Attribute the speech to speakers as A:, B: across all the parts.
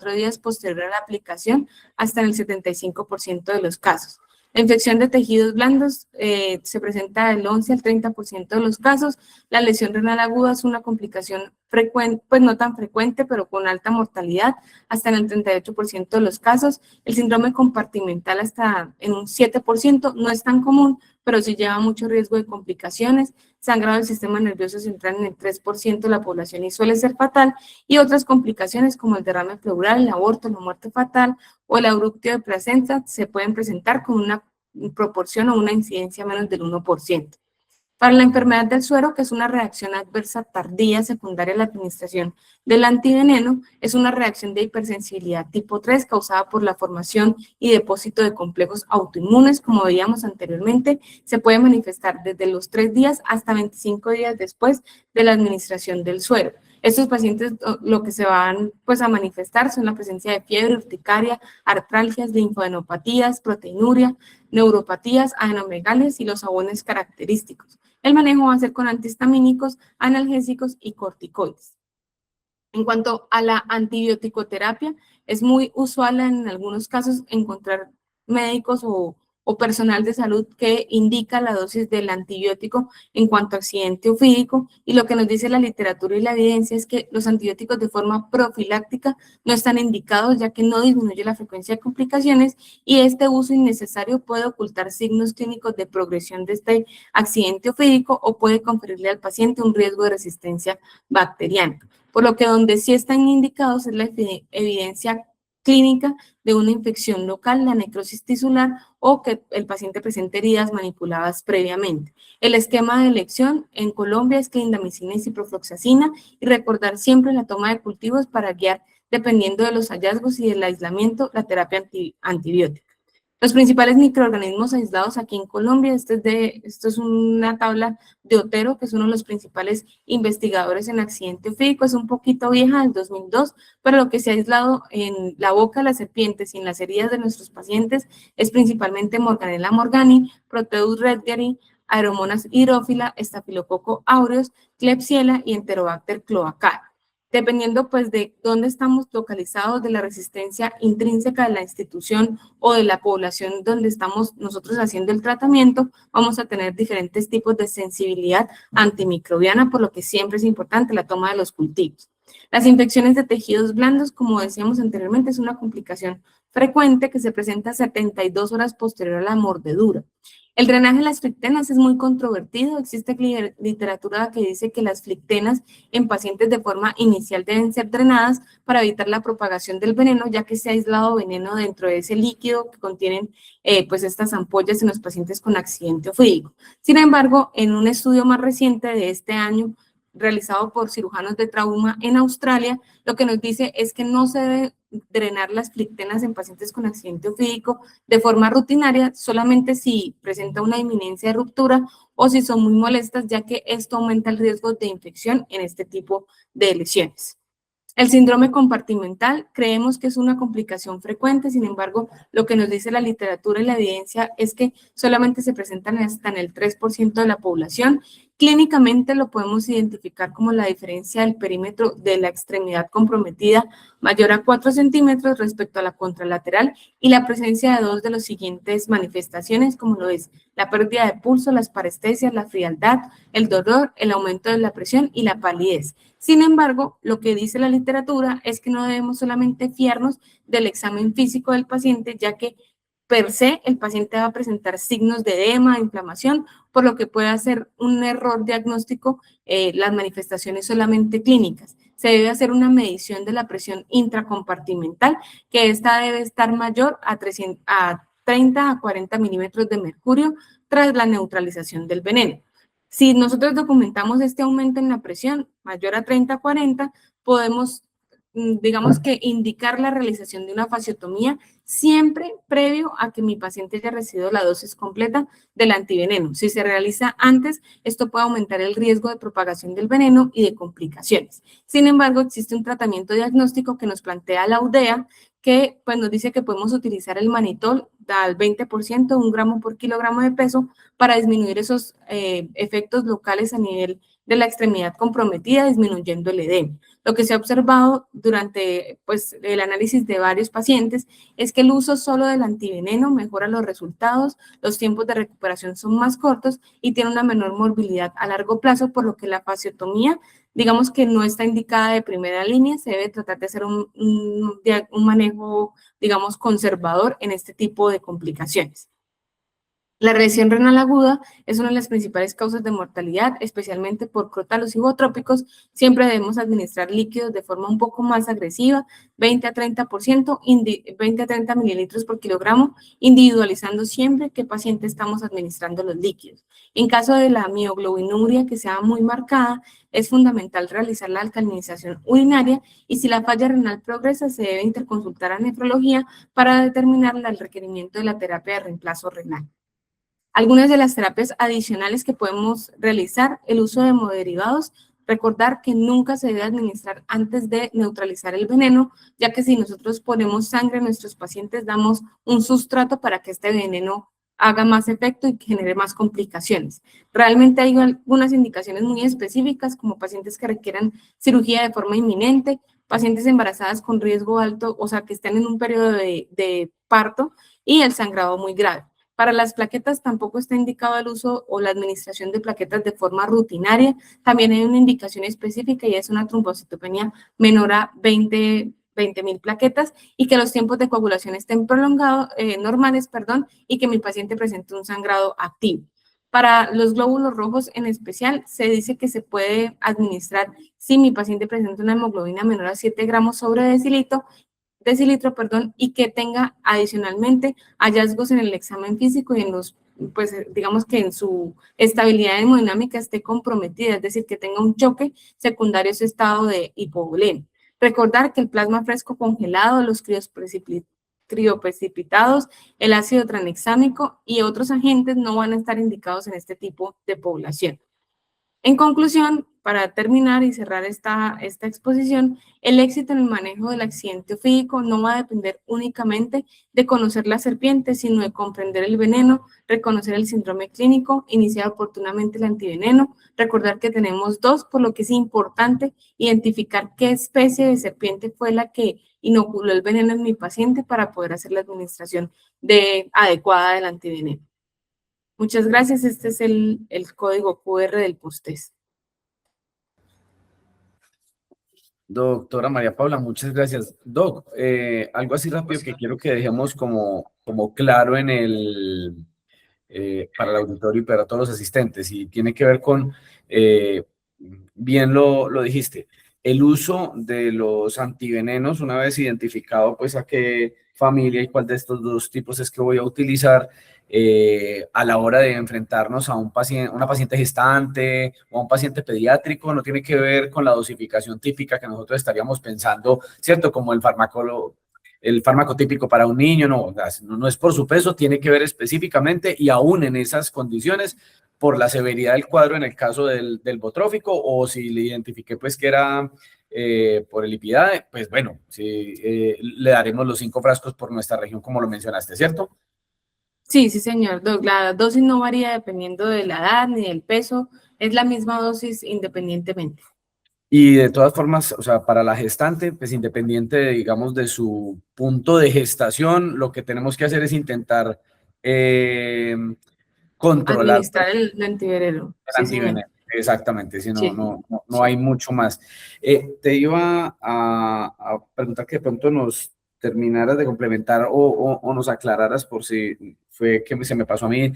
A: 4 días posterior a la aplicación hasta en el 75% de los casos. La infección de tejidos blandos se presenta del 11 al 30% de los casos. La lesión renal aguda es una complicación frecuente, pues no tan frecuente, pero con alta mortalidad, hasta en el 38% de los casos. El síndrome compartimental hasta en un 7%, no es tan común, pero sí lleva mucho riesgo de complicaciones. Sangrado del sistema nervioso central en el 3% de la población y suele ser fatal. Y otras complicaciones como el derrame pleural, el aborto, la muerte fatal o el abruptio de placenta se pueden presentar con una proporción o una incidencia menos del 1%. Para la enfermedad del suero, que es una reacción adversa tardía secundaria a la administración del antiveneno, es una reacción de hipersensibilidad tipo 3 causada por la formación y depósito de complejos autoinmunes, como veíamos anteriormente. Se puede manifestar desde los 3 días hasta 25 días después de la administración del suero. Estos pacientes lo que se van pues a manifestar son la presencia de fiebre, urticaria, artralgias, linfadenopatías, proteinuria, neuropatías, adenomegalias y los abones característicos. El manejo va a ser con antihistamínicos, analgésicos y corticoides. En cuanto a la antibiótico-terapia, es muy usual en algunos casos encontrar médicos o personal de salud que indica la dosis del antibiótico en cuanto a accidente ofídico, y lo que nos dice la literatura y la evidencia es que los antibióticos de forma profiláctica no están indicados, ya que no disminuye la frecuencia de complicaciones y este uso innecesario puede ocultar signos clínicos de progresión de este accidente ofídico o puede conferirle al paciente un riesgo de resistencia bacteriana. Por lo que donde sí están indicados es la evidencia clínica de una infección local, la necrosis tisular o que el paciente presente heridas manipuladas previamente. El esquema de elección en Colombia es clindamicina y ciprofloxacina y recordar siempre la toma de cultivos para guiar, dependiendo de los hallazgos y del aislamiento, la terapia antibiótica. Los principales microorganismos aislados aquí en Colombia, esto es una tabla de Otero, que es uno de los principales investigadores en accidente ofídico, es un poquito vieja, del 2002, pero lo que se ha aislado en la boca de las serpientes y en las heridas de nuestros pacientes es principalmente Morganella morgani, Proteus redgeri, Aeromonas hydrophila, Staphylococcus aureus, Klebsiella y Enterobacter cloacae. Dependiendo pues de dónde estamos localizados, de la resistencia intrínseca de la institución o de la población donde estamos nosotros haciendo el tratamiento, vamos a tener diferentes tipos de sensibilidad antimicrobiana, por lo que siempre es importante la toma de los cultivos. Las infecciones de tejidos blandos, como decíamos anteriormente, es una complicación frecuente que se presenta 72 horas posterior a la mordedura. El drenaje de las flictenas es muy controvertido. Existe literatura que dice que las flictenas en pacientes de forma inicial deben ser drenadas para evitar la propagación del veneno, ya que se ha aislado veneno dentro de ese líquido que contienen pues estas ampollas en los pacientes con accidente ofídico. Sin embargo, en un estudio más reciente de este año, realizado por cirujanos de trauma en Australia, lo que nos dice es que no se debe drenar las flictenas en pacientes con accidente ofídico de forma rutinaria, solamente si presenta una inminencia de ruptura o si son muy molestas, ya que esto aumenta el riesgo de infección en este tipo de lesiones. El síndrome compartimental creemos que es una complicación frecuente, sin embargo, lo que nos dice la literatura y la evidencia es que solamente se presentan hasta en el 3% de la población. Clínicamente lo podemos identificar como la diferencia del perímetro de la extremidad comprometida mayor a 4 centímetros respecto a la contralateral y la presencia de dos de las siguientes manifestaciones, como lo es la pérdida de pulso, las parestesias, la frialdad, el dolor, el aumento de la presión y la palidez. Sin embargo, lo que dice la literatura es que no debemos solamente fiarnos del examen físico del paciente, ya que per se el paciente va a presentar signos de edema, inflamación, por lo que puede hacer un error diagnóstico las manifestaciones solamente clínicas. Se debe hacer una medición de la presión intracompartimental, que esta debe estar mayor a 30 a 40 milímetros de mercurio tras la neutralización del veneno. Si nosotros documentamos este aumento en la presión mayor a 30 a 40, podemos, digamos que, indicar la realización de una fasciotomía siempre previo a que mi paciente haya recibido la dosis completa del antiveneno. Si se realiza antes, esto puede aumentar el riesgo de propagación del veneno y de complicaciones. Sin embargo, existe un tratamiento diagnóstico que nos plantea la UDEA, que pues, nos dice que podemos utilizar el manitol al 20%, 1 gramo por kilogramo de peso, para disminuir esos efectos locales a nivel de la extremidad comprometida, disminuyendo el edema. Lo que se ha observado durante pues, el análisis de varios pacientes es que el uso solo del antiveneno mejora los resultados, los tiempos de recuperación son más cortos y tiene una menor morbilidad a largo plazo, por lo que la fasciotomía, digamos que no está indicada de primera línea, se debe tratar de hacer un manejo, digamos, conservador en este tipo de complicaciones. La lesión renal aguda es una de las principales causas de mortalidad, especialmente por crótalos hipotrópicos. Siempre debemos administrar líquidos de forma un poco más agresiva, 20 a 30%, 20 a 30 mililitros por kilogramo, individualizando siempre qué paciente estamos administrando los líquidos. En caso de la mioglobinuria que sea muy marcada, es fundamental realizar la alcalinización urinaria y si la falla renal progresa, se debe interconsultar a nefrología para determinar el requerimiento de la terapia de reemplazo renal. Algunas de las terapias adicionales que podemos realizar, el uso de hemoderivados, recordar que nunca se debe administrar antes de neutralizar el veneno, ya que si nosotros ponemos sangre a nuestros pacientes, damos un sustrato para que este veneno haga más efecto y genere más complicaciones. Realmente hay algunas indicaciones muy específicas, como pacientes que requieran cirugía de forma inminente, pacientes embarazadas con riesgo alto, o sea, que estén en un periodo de parto y el sangrado muy grave. Para las plaquetas tampoco está indicado el uso o la administración de plaquetas de forma rutinaria. También hay una indicación específica y es una trombocitopenia menor a 20.000 plaquetas y que los tiempos de coagulación estén prolongados, normales, perdón, y que mi paciente presente un sangrado activo. Para los glóbulos rojos en especial, se dice que se puede administrar si mi paciente presenta una hemoglobina menor a 7 gramos sobre decilitro, y que tenga adicionalmente hallazgos en el examen físico y en los, pues digamos que en su estabilidad hemodinámica esté comprometida, es decir, que tenga un choque secundario a ese estado de hipovolemia. Recordar que el plasma fresco congelado, los crioprecipitados, el ácido tranexámico y otros agentes no van a estar indicados en este tipo de población. En conclusión, para terminar y cerrar esta exposición, el éxito en el manejo del accidente ofídico no va a depender únicamente de conocer la serpiente, sino de comprender el veneno, reconocer el síndrome clínico, iniciar oportunamente el antiveneno, recordar que tenemos dos, por lo que es importante identificar qué especie de serpiente fue la que inoculó el veneno en mi paciente para poder hacer la administración adecuada del antiveneno. Muchas gracias. Este es el código QR del post-test.
B: Doctora María Paula, muchas gracias. Doc, algo así rápido que quiero que dejemos como claro en para el auditorio y para todos los asistentes, y tiene que ver con, bien lo dijiste, el uso de los antivenenos, una vez identificado pues a qué familia y cuál de estos dos tipos es que voy a utilizar, a la hora de enfrentarnos a una paciente gestante o a un paciente pediátrico. No tiene que ver con la dosificación típica que nosotros estaríamos pensando, ¿cierto? Como el fármaco típico para un niño, no es por su peso, tiene que ver específicamente y aún en esas condiciones por la severidad del cuadro en el caso del botrófico, o si le identifiqué pues que era por el Lipidae, pues bueno, sí, le daremos los 5 frascos por nuestra región como lo mencionaste, ¿cierto?
A: Sí, sí, señor. La dosis no varía dependiendo de la edad ni del peso, es la misma dosis independientemente.
B: Y de todas formas, o sea, para la gestante, pues independiente, digamos, de su punto de gestación, lo que tenemos que hacer es intentar controlar
A: Administrar el antiveneno.
B: el
A: Sí, señor.
B: antiveneno. Exactamente, si no,
A: Sí,
B: no hay mucho más. Te iba a preguntar que de pronto nos terminaras de complementar o nos aclararas, por si fue que se me pasó a mí,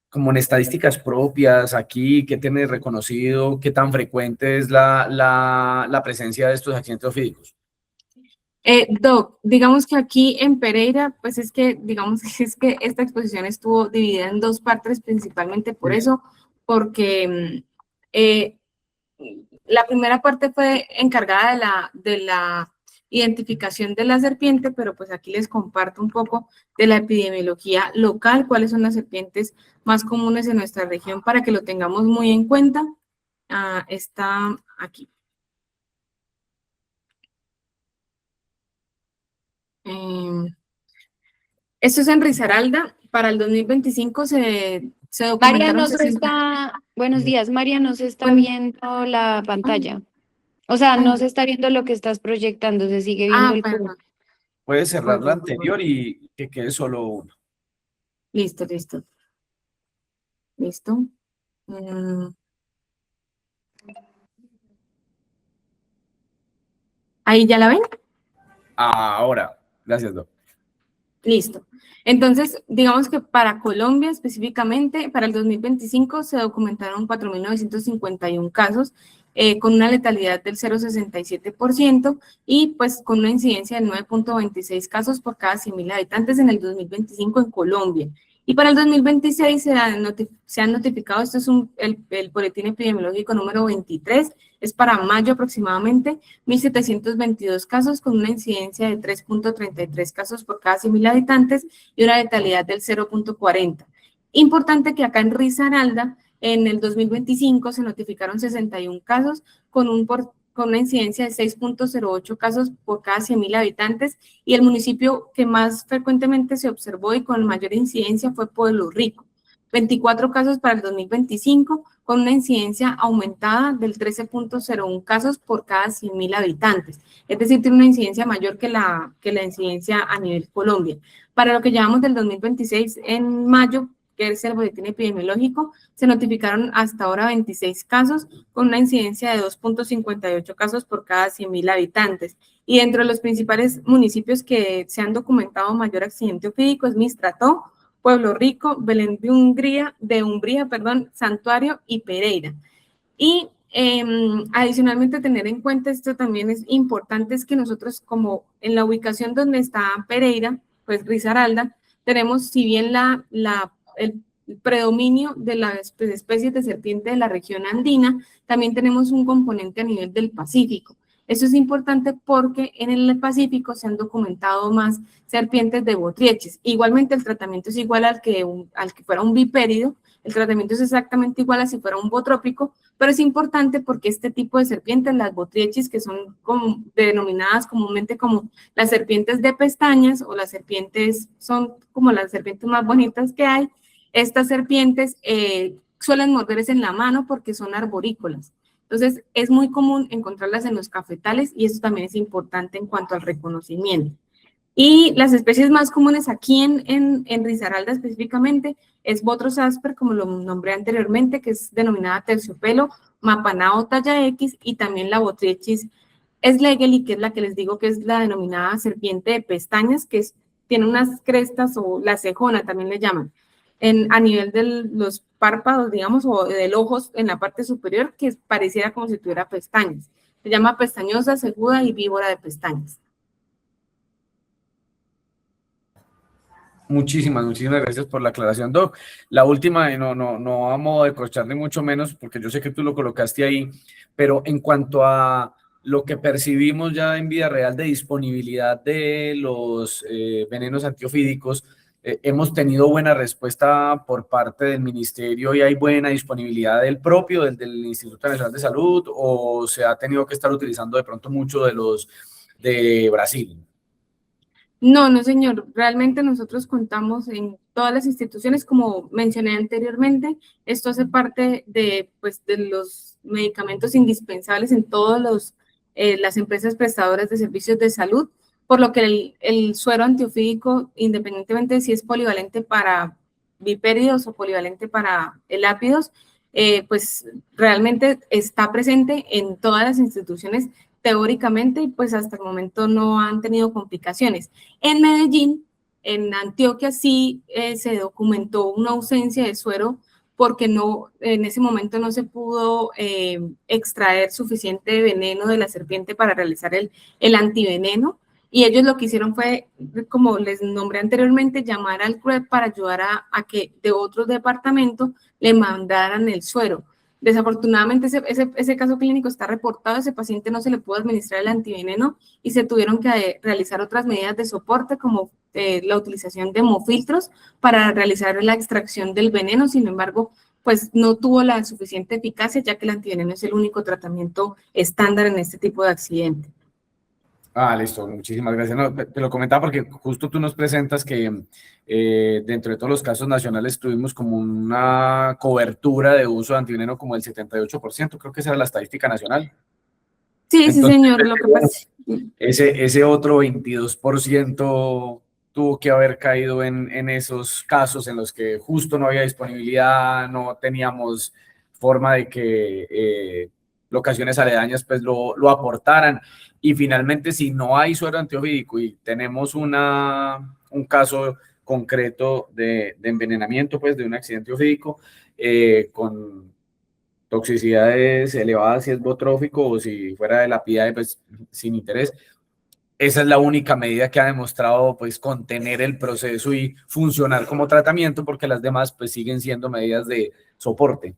B: como en estadísticas propias aquí, ¿qué tienes reconocido? ¿Qué tan frecuente es la presencia de estos accidentes ofídicos?
A: Doc, digamos que aquí en Pereira, pues es que, digamos que es que esta exposición estuvo dividida en dos partes, principalmente por eso, porque la primera parte fue encargada de la identificación de la serpiente, pero pues aquí les comparto un poco de la epidemiología local, cuáles son las serpientes más comunes en nuestra región para que lo tengamos muy en cuenta. Está aquí. Esto es en Risaralda. Para el 2025 se
C: María
A: documentaron
C: no se
A: 60.
C: está, buenos días, María no se está
A: Bueno,
C: viendo la pantalla. O sea, no
A: Ay,
C: se está viendo lo que estás proyectando, se sigue viendo el punto.
A: perdón.
B: Puedes cerrar la
A: Voy, voy, voy.
B: anterior y que quede solo uno.
A: Listo, listo, listo. Mm, Ahí ya la ven.
B: Ahora, gracias, Doc.
A: Listo. Entonces, digamos que para Colombia específicamente, para el 2025 se documentaron 4.951 casos con una letalidad del 0,67% y pues con una incidencia de 9,26 casos por cada 100.000 habitantes en el 2025 en Colombia. Y para el 2026 se han notificado, esto es el boletín epidemiológico número 23, es para mayo aproximadamente, 1.722 casos con una incidencia de 3,33 casos por cada 100.000 habitantes y una letalidad del 0,40. Importante que acá en Risaralda, en el 2025 se notificaron 61 casos con una incidencia de 6,08 casos por cada 100.000 habitantes y el municipio que más frecuentemente se observó y con mayor incidencia fue Pueblo Rico. 24 casos para el 2025, con una incidencia aumentada del 13,01 casos por cada 100.000 habitantes. Es decir, tiene una incidencia mayor que la incidencia a nivel Colombia. Para lo que llevamos del 2026, en mayo, que es el boletín epidemiológico, se notificaron hasta ahora 26 casos, con una incidencia de 2,58 casos por cada 100.000 habitantes. Y dentro de los principales municipios que se han documentado mayor accidente ofídico es Mistrató, Pueblo Rico, Belén de Umbría, Santuario y Pereira. Y adicionalmente tener en cuenta, esto también es importante, es que nosotros como en la ubicación donde está Pereira, pues Risaralda, tenemos si bien el predominio de las especies de serpiente de la región andina, también tenemos un componente a nivel del Pacífico. Eso es importante porque en el Pacífico se han documentado más serpientes de botrieches. Igualmente el tratamiento es igual al que fuera un bipérido, el tratamiento es exactamente igual a si fuera un bootrópico, pero es importante porque este tipo de serpientes, las botriechis, que son denominadas comúnmente como las serpientes de pestañas o las serpientes, son como las serpientes más bonitas que hay, estas serpientes suelen morderse en la mano porque son arborícolas. Entonces, es muy común encontrarlas en los cafetales y eso también es importante en cuanto al reconocimiento. Y las especies más comunes aquí en Risaralda específicamente es Botros asper, como lo nombré anteriormente, que es denominada terciopelo, mapanao talla X, y también la Botriechis schlegeli, que es la que les digo que es la denominada serpiente de pestañas, tiene unas crestas o la cejona también le llaman, a nivel de los párpados, digamos, o del ojo en la parte superior, que pareciera como si tuviera pestañas. Se llama pestañosa, cejuda y víbora de pestañas.
B: Muchísimas gracias por la aclaración, Doc. La última, no a modo de corchar ni mucho menos, porque yo sé que tú lo colocaste ahí, pero en cuanto a lo que percibimos ya en vida real de disponibilidad de los venenos antiofídicos, hemos tenido buena respuesta por parte del ministerio y hay buena disponibilidad del propio, del Instituto Nacional de Salud, o se ha tenido que estar utilizando de pronto mucho de los de Brasil.
A: No, no, señor. Realmente nosotros contamos en todas las instituciones, como mencioné anteriormente, esto hace parte pues, de los medicamentos indispensables en todas las empresas prestadoras de servicios de salud, por lo que el suero antiofídico, independientemente de si es polivalente para bipéridos o polivalente para elápidos, pues realmente está presente en todas las instituciones teóricamente y pues hasta el momento no han tenido complicaciones. En Medellín, en Antioquia, sí se documentó una ausencia de suero porque en ese momento no se pudo extraer suficiente veneno de la serpiente para realizar el antiveneno. Y ellos lo que hicieron fue, como les nombré anteriormente, llamar al CREP para ayudar a que de otros departamentos le mandaran el suero. Desafortunadamente ese caso clínico está reportado, ese paciente no se le pudo administrar el antiveneno y se tuvieron que realizar otras medidas de soporte como la utilización de hemofiltros para realizar la extracción del veneno. Sin embargo, pues no tuvo la suficiente eficacia ya que el antiveneno es el único tratamiento estándar en este tipo de accidente.
B: Listo, muchísimas gracias. No, te lo comentaba porque justo tú nos presentas que dentro de todos los casos nacionales tuvimos como una cobertura de uso de antiveneno como el 78%, creo que esa era la estadística nacional.
A: Sí, sí,
B: Entonces,
A: señor, lo que pasa.
B: ese otro 22% tuvo que haber caído en esos casos en los que justo no había disponibilidad, no teníamos forma de que locaciones aledañas pues lo aportaran. Y finalmente, si no hay suero antiofídico y tenemos un caso concreto de envenenamiento, pues de un accidente ofídico con toxicidades elevadas, si es botrófico o si fuera de la PIDAE, pues sin interés. Esa es la única medida que ha demostrado pues contener el proceso y funcionar como tratamiento, porque las demás pues siguen siendo medidas de soporte.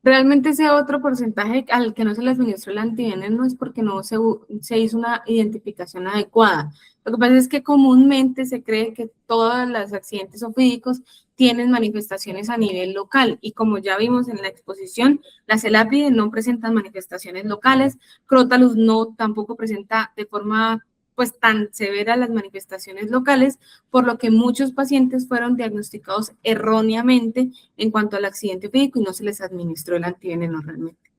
A: Realmente ese otro porcentaje al que no se le administró el antiveneno es porque no se hizo una identificación adecuada. Lo que pasa es que comúnmente se cree que todos los accidentes ofídicos tienen manifestaciones a nivel local y como ya vimos en la exposición, la celápide no presenta manifestaciones locales, Crotalus no tampoco presenta de forma pues tan severa las manifestaciones locales, por lo que muchos pacientes fueron diagnosticados erróneamente en cuanto al accidente ofídico y no se les administró el antiveneno realmente.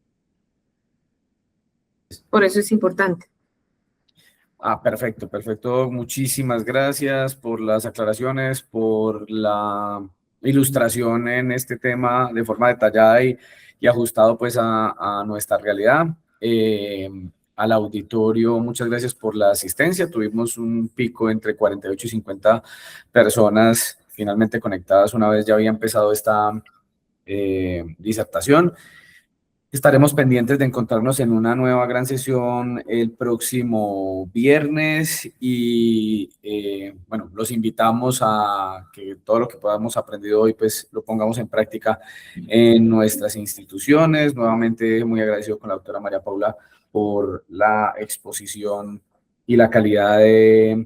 A: Por eso es importante.
B: Perfecto, perfecto. Muchísimas gracias por las aclaraciones, por la ilustración en este tema de forma detallada y ajustado pues a nuestra realidad. Al auditorio, muchas gracias por la asistencia. Tuvimos un pico entre 48 y 50 personas finalmente conectadas una vez ya había empezado esta disertación. Estaremos pendientes de encontrarnos en una nueva gran sesión el próximo viernes y bueno, los invitamos a que todo lo que podamos aprendido hoy pues lo pongamos en práctica en nuestras instituciones. Nuevamente muy agradecido con la doctora María Paula por la exposición y la calidad de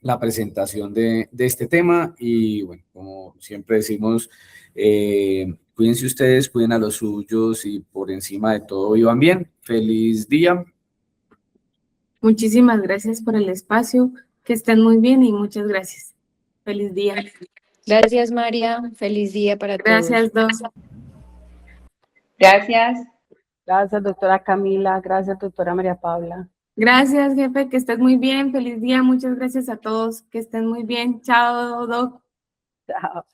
B: la presentación de este tema y bueno, como siempre decimos, cuídense ustedes, cuiden a los suyos y por encima de todo vivan bien. Feliz día.
A: Muchísimas gracias por el espacio, que estén muy bien y muchas gracias. Feliz día.
C: Gracias, María. Feliz día para todos.
A: Gracias, dos.
D: Gracias.
E: Gracias, doctora Camila. Gracias, doctora María Paula.
A: Gracias, jefe, que estés muy bien. Feliz día. Muchas gracias a todos. Que estén muy bien. Chao, Doc.
E: Chao.